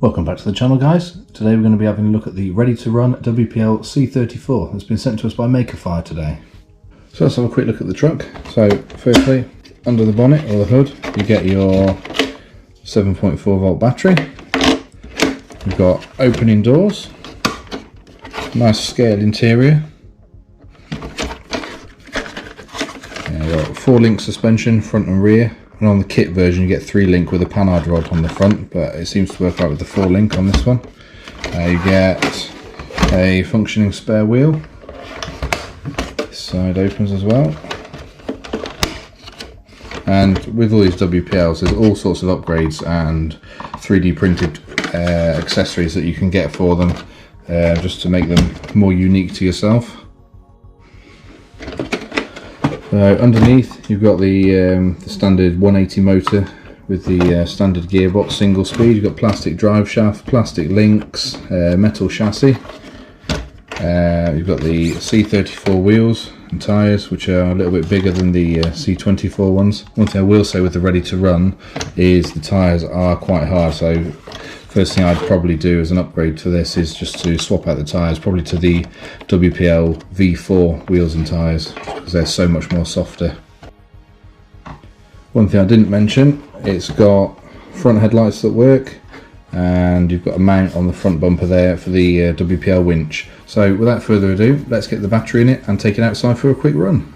Welcome back to the channel, guys. Today we're going to be having a look at the ready-to-run WPL C34 that's been sent to us by Makerfire today. So let's have a quick look at the truck. So firstly, under the bonnet or the hood, you get your 7.4 volt battery. You've got opening doors, nice scaled interior. You've got 4-link suspension, front and rear. And on the kit version you get 3-link with a panhard rod on the front, but it seems to work out with the 4-link on this one. You get a functioning spare wheel. This side opens as well. And with all these WPLs there's all sorts of upgrades and 3D printed accessories that you can get for them, just to make them more unique to yourself. Underneath you've got the standard 180 motor with the standard gearbox single speed. You've got plastic drive shaft, plastic links, metal chassis. You've got the C34 wheels and tyres, which are a little bit bigger than the C24 ones. One thing I will say with the ready to run is the tyres are quite hard, so first thing I'd probably do as an upgrade to this is just to swap out the tyres, probably to the WPL V4 wheels and tyres, because they're so much more softer. One thing I didn't mention, it's got front headlights that work, and you've got a mount on the front bumper there for the WPL winch. So without further ado, let's get the battery in it and take it outside for a quick run.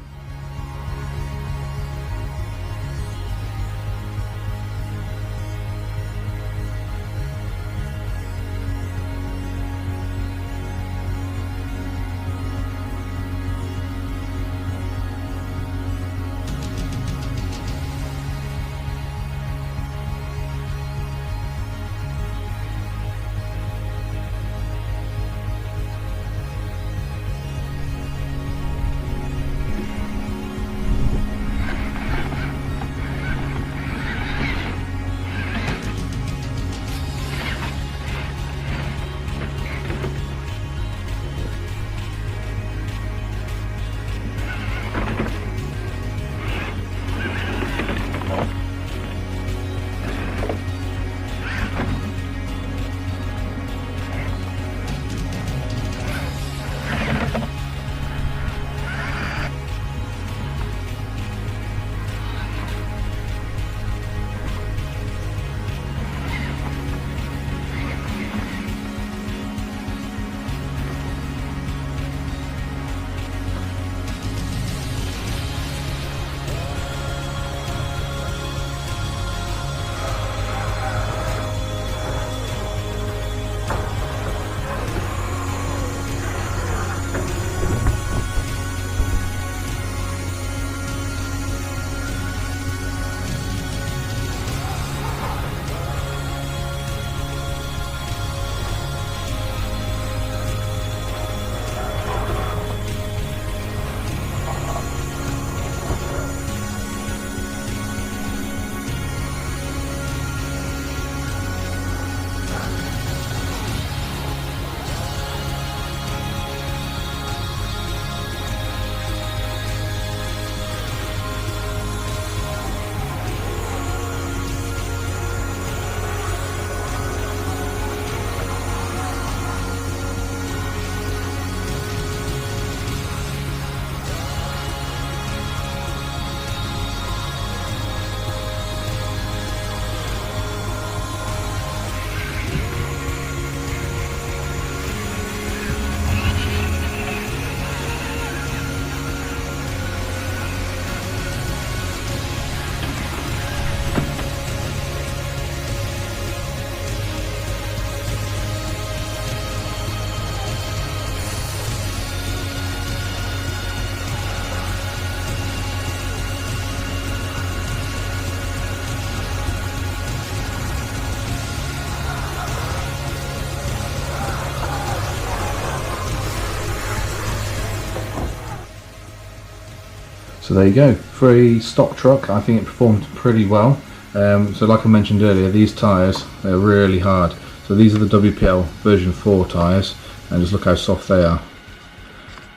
So there you go, for a stock truck I think it performed pretty well. So like I mentioned earlier, these tyres, they're really hard. So these are the WPL version 4 tyres, and just look how soft they are.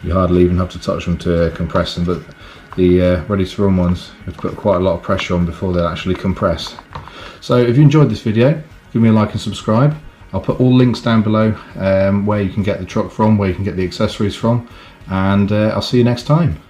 You hardly even have to touch them to compress them, but the ready to run ones, you have to put quite a lot of pressure on before they'll actually compress. So if you enjoyed this video, give me a like and subscribe, I'll put all links down below where you can get the truck from, where you can get the accessories from, and I'll see you next time.